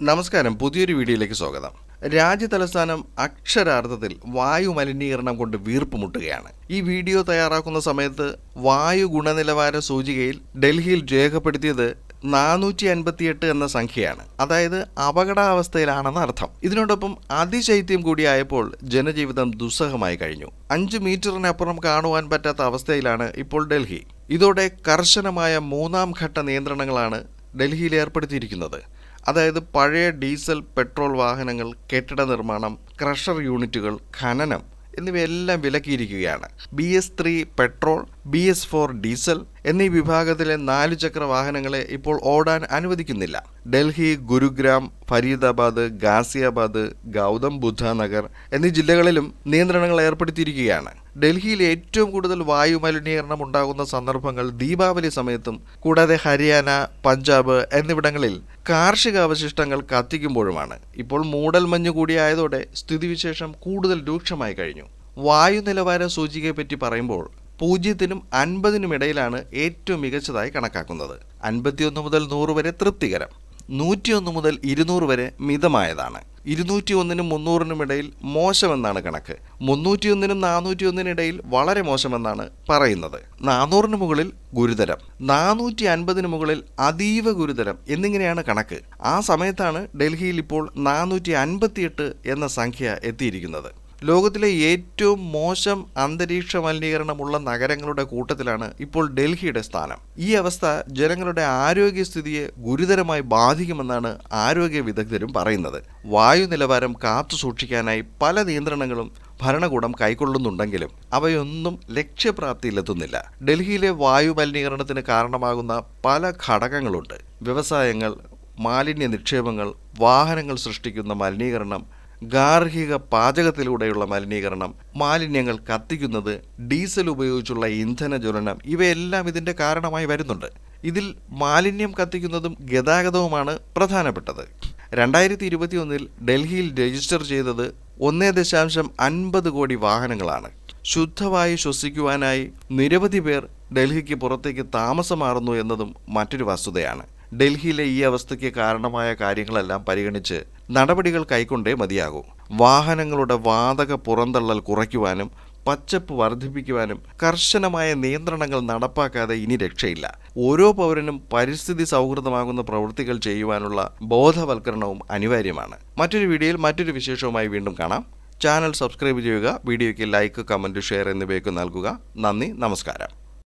നമസ്കാരം. പുതിയൊരു വീഡിയോയിലേക്ക് സ്വാഗതം. രാജ്യതലസ്ഥാനം അക്ഷരാർത്ഥത്തിൽ വായു മലിനീകരണം കൊണ്ട് വീർപ്പുമുട്ടുകയാണ്. ഈ വീഡിയോ തയ്യാറാക്കുന്ന സമയത്ത് വായു ഗുണനിലവാര സൂചികയിൽ ഡൽഹിയിൽ രേഖപ്പെടുത്തിയത് 458 എന്ന സംഖ്യയാണ്. അതായത് അപകടാവസ്ഥയിലാണെന്ന് അർത്ഥം. ഇതിനോടൊപ്പം അതിശൈത്യം കൂടിയായപ്പോൾ ജനജീവിതം ദുസ്സഹമായി കഴിഞ്ഞു. 5 മീറ്ററിനപ്പുറം കാണുവാൻ പറ്റാത്ത അവസ്ഥയിലാണ് ഇപ്പോൾ ഡൽഹി. ഇതോടെ കർശനമായ 3ാം ഘട്ട നിയന്ത്രണങ്ങളാണ് ഡൽഹിയിൽ ഏർപ്പെടുത്തിയിരിക്കുന്നത്. അതായത് പഴയ ഡീസൽ പെട്രോൾ വാഹനങ്ങൾ, കെട്ടിട നിർമ്മാണം, ക്രഷർ യൂണിറ്റുകൾ, ഖനനം എന്നിവയെല്ലാം വിലക്കിയിരിക്കുകയാണ്. BS3 പെട്രോൾ, BS4 ഡീസൽ എന്നീ വിഭാഗത്തിലെ 4 ചക്ര വാഹനങ്ങളെ ഇപ്പോൾ ഓടാൻ അനുവദിക്കുന്നില്ല. ഡൽഹി, ഗുരുഗ്രാം, ഫരീദാബാദ്, ഗാസിയാബാദ്, ഗൗതം ബുദ്ധ നഗർ എന്നീ ജില്ലകളിലും നിയന്ത്രണങ്ങൾ ഏർപ്പെടുത്തിയിരിക്കുകയാണ്. ഡൽഹിയിൽ ഏറ്റവും കൂടുതൽ വായു മലിനീകരണം ഉണ്ടാകുന്ന സന്ദർഭങ്ങൾ ദീപാവലി സമയത്തും കൂടാതെ ഹരിയാന, പഞ്ചാബ് എന്നിവിടങ്ങളിൽ കാർഷിക അവശിഷ്ടങ്ങൾ കത്തിക്കുമ്പോഴുമാണ്. ഇപ്പോൾ മൂടൽമഞ്ഞ് കൂടിയായതോടെ സ്ഥിതിവിശേഷം കൂടുതൽ രൂക്ഷമായി കഴിഞ്ഞു. വായു നിലവാര സൂചികയെപ്പറ്റി പറയുമ്പോൾ 0-നും 50-നും ഇടയിലാണ് ഏറ്റവും മികച്ചതായി കണക്കാക്കുന്നത്. 51 മുതൽ 100 വരെ തൃപ്തികരം, 101 മുതൽ 200 വരെ മിതമായതാണ്. 201-നും 300-നും ഇടയിൽ മോശമെന്നാണ് കണക്ക്. 301-നും 401-നും ഇടയിൽ വളരെ മോശമെന്നാണ് പറയുന്നത്. 400-ന് മുകളിൽ ഗുരുതരം, 450-ന് മുകളിൽ അതീവ ഗുരുതരം എന്നിങ്ങനെയാണ് കണക്ക്. ആ സമയത്താണ് ഡൽഹിയിൽ ഇപ്പോൾ 458 എന്ന സംഖ്യ എത്തിയിരിക്കുന്നത്. ലോകത്തിലെ ഏറ്റവും മോശം അന്തരീക്ഷ മലിനീകരണമുള്ള നഗരങ്ങളുടെ കൂട്ടത്തിലാണ് ഇപ്പോൾ ഡൽഹിയുടെ സ്ഥാനം. ഈ അവസ്ഥ ജനങ്ങളുടെ ആരോഗ്യസ്ഥിതിയെ ഗുരുതരമായി ബാധിക്കുമെന്നാണ് ആരോഗ്യ വിദഗ്ധരും പറയുന്നത്. വായു നിലവാരം കാത്തു സൂക്ഷിക്കാനായി പല നിയന്ത്രണങ്ങളും ഭരണകൂടം കൈക്കൊള്ളുന്നുണ്ടെങ്കിലും അവയൊന്നും ലക്ഷ്യപ്രാപ്തിയിലെത്തുന്നില്ല. ഡൽഹിയിലെ വായു മലിനീകരണത്തിന് കാരണമാകുന്ന പല ഘടകങ്ങളുണ്ട്. വ്യവസായങ്ങൾ, മാലിന്യ നിക്ഷേപങ്ങൾ, വാഹനങ്ങൾ സൃഷ്ടിക്കുന്ന മലിനീകരണം, ഗാർഹിക പാചകത്തിലൂടെയുള്ള മലിനീകരണം, മാലിന്യങ്ങൾ കത്തിക്കുന്നത്, ഡീസൽ ഉപയോഗിച്ചുള്ള ഇന്ധന ജ്വലനം ഇവയെല്ലാം ഇതിൻ്റെ കാരണമായി വരുന്നുണ്ട്. ഇതിൽ മാലിന്യം കത്തിക്കുന്നതും ഗതാഗതവുമാണ് പ്രധാനപ്പെട്ടത്. 2021 ഡൽഹിയിൽ രജിസ്റ്റർ ചെയ്തത് 1.50 കോടി വാഹനങ്ങളാണ്. ശുദ്ധവായു ശ്വസിക്കുവാനായി നിരവധി പേർ ഡൽഹിക്ക് പുറത്തേക്ക് താമസം മാറുന്നു എന്നതും മറ്റൊരു വസ്തുതയാണ്. ഡൽഹിയിലെ ഈ അവസ്ഥയ്ക്ക് കാരണമായ കാര്യങ്ങളെല്ലാം പരിഗണിച്ച് നടപടികൾ കൈക്കൊണ്ടേ മതിയാകൂ. വാഹനങ്ങളുടെ വാതക പുറന്തള്ളൽ കുറയ്ക്കുവാനും പച്ചപ്പ് വർദ്ധിപ്പിക്കുവാനും കർശനമായ നിയന്ത്രണങ്ങൾ നടപ്പാക്കാതെ ഇനി രക്ഷയില്ല. ഓരോ പൗരനും പരിസ്ഥിതി സൗഹൃദമാകുന്ന പ്രവൃത്തികൾ ചെയ്യുവാനുള്ള ബോധവൽക്കരണവും അനിവാര്യമാണ്. മറ്റൊരു വീഡിയോയിൽ മറ്റൊരു വിശേഷവുമായി വീണ്ടും കാണാം. ചാനൽ സബ്സ്ക്രൈബ് ചെയ്യുക. വീഡിയോയ്ക്ക് ലൈക്ക്, കമൻറ്റ്, ഷെയർ എന്നിവയൊക്കെ നൽകുക. നന്ദി, നമസ്കാരം.